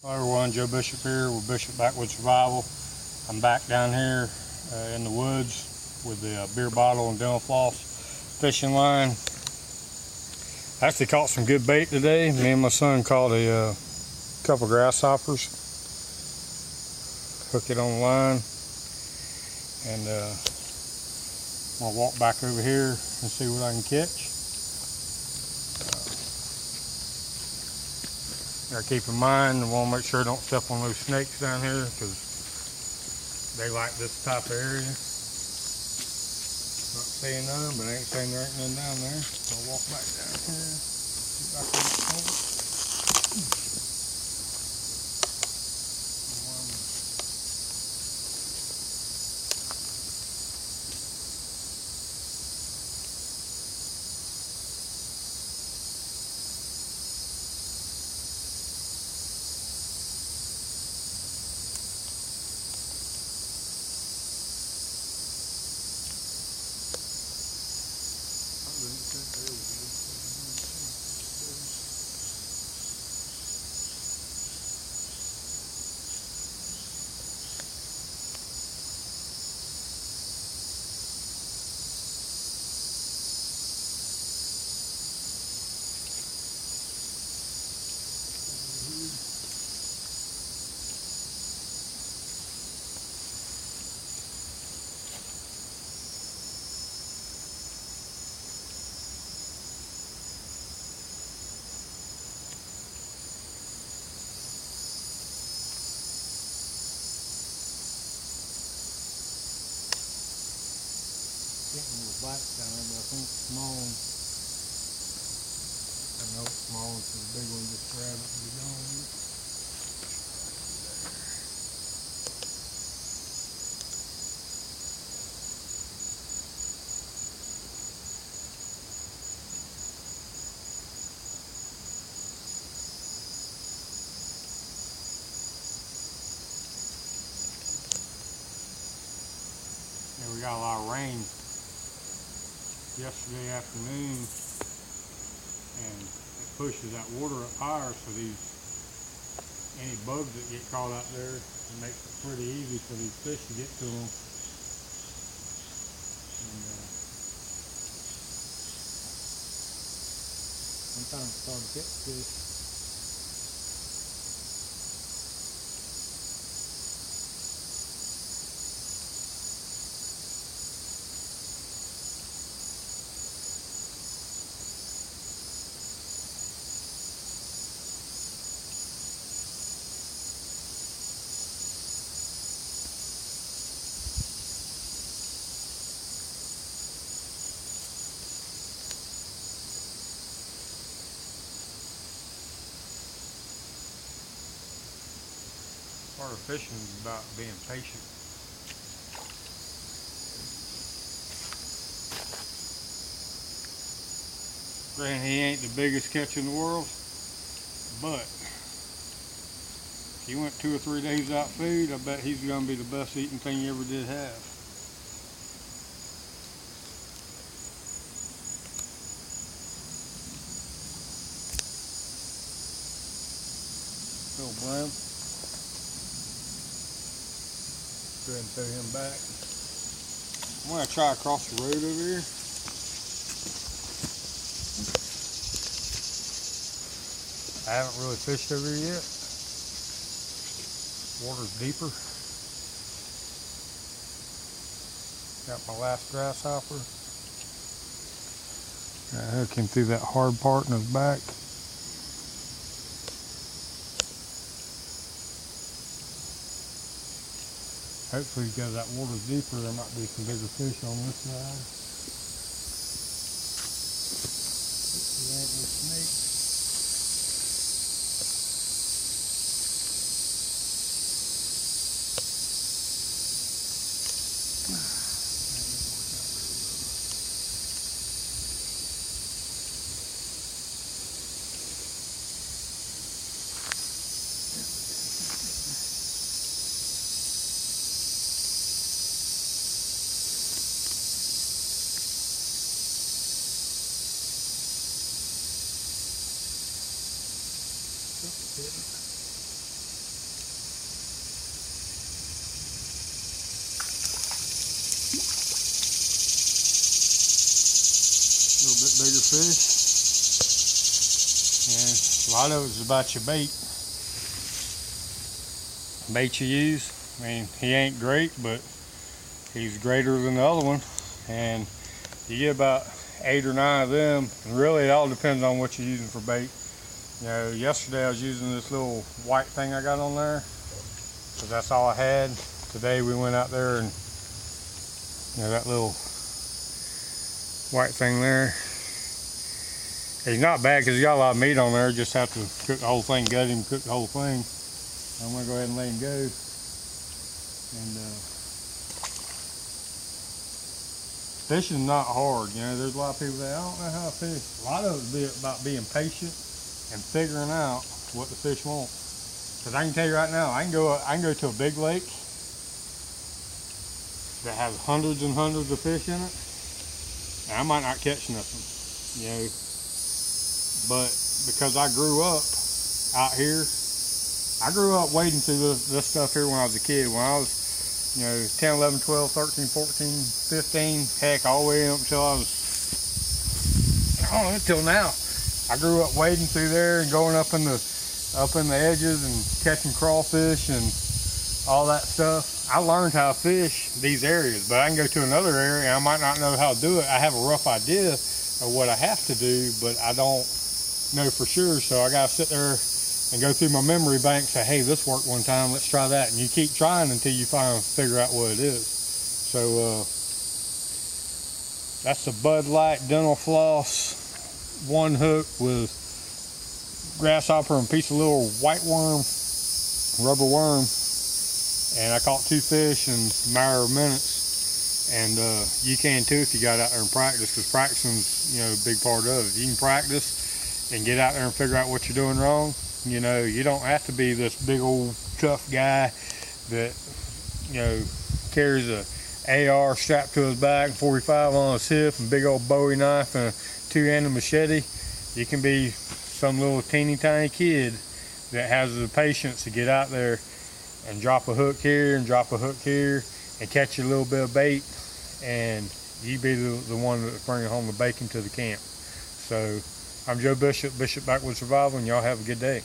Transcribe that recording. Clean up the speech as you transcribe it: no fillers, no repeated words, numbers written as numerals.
Hello everyone, Joe Bishop here with Bishop Backwoods Survival. I'm back down here in the woods with the beer bottle and dental floss fishing line. I actually caught some good bait today. Me and my son caught a couple grasshoppers. Hook it on the line, and I'll walk back over here and see what I can catch. Gotta keep in mind, I want to make sure I don't step on those snakes down here because they like this type of area. Not seeing none, but I ain't saying there ain't none down there. I'll walk back down here. See if I can get one. Getting little bites down there, but I think small ones. I know it's small ones, so the big one just grab it and be gone with it. Yeah, we got a lot of rain yesterday afternoon, and it pushes that water up higher, so any bugs that get caught out there, it makes it pretty easy for these fish to get to them. And sometimes it's hard to catch fish. Part of fishing is about being patient. Granted, he ain't the biggest catch in the world, but if he went 2 or 3 days without food, I bet he's gonna be the best eating thing he ever did have. Little blam. Go ahead and throw him back. I'm going to try across the road over here. I haven't really fished over here yet. Water's deeper. Got my last grasshopper. I hook him through that hard part in his back. Hopefully, because that water's deeper, there might be some bigger fish on this side. Hopefully, there ain't no snakes. fish. And a lot of it is about your bait. Bait you use. I mean, he ain't great, but he's greater than the other one. And you get about 8 or 9 of them. And really, it all depends on what you're using for bait. You know, yesterday I was using this little white thing I got on there, because that's all I had. Today we went out there and, you know, that little white thing there. He's not bad because he's got a lot of meat on there. Just have to cook the whole thing, gut him, cook the whole thing. I'm gonna go ahead and let him go. And fishing's not hard, you know. There's a lot of people that I don't know how to fish. A lot of it is about being patient and figuring out what the fish want. Because I can tell you right now, I can go to a big lake that has hundreds and hundreds of fish in it, and I might not catch nothing, you know. But because I grew up out here, I grew up wading through this stuff here when I was a kid. When I was, you know, 10, 11, 12, 13, 14, 15, heck, all the way up until I was, I don't know, until now. I grew up wading through there and going up in the edges and catching crawfish and all that stuff. I learned how to fish these areas, but I can go to another area and I might not know how to do it. I have a rough idea of what I have to do, but I don't know for sure. So I gotta sit there and go through my memory bank, say, hey, this worked one time, let's try that. And you keep trying until you figure out what it is. So that's the Bud Light dental floss, 1 hook with grasshopper and a piece of little white worm, rubber worm. And I caught 2 fish in a matter of minutes. And you can too if you got out there and practice, because practicing's, you know, a big part of it. If you can practice and get out there and figure out what you're doing wrong, you know, you don't have to be this big old tough guy that, you know, carries a AR strapped to his back, 45 on his hip, and big old Bowie knife and a 2-handed machete. You can be some little teeny tiny kid that has the patience to get out there and drop a hook here and drop a hook here and catch a little bit of bait, and you be the one that's bringing home the bacon to the camp. So I'm Joe Bishop, Bishop Backwoods Survival, and y'all have a good day.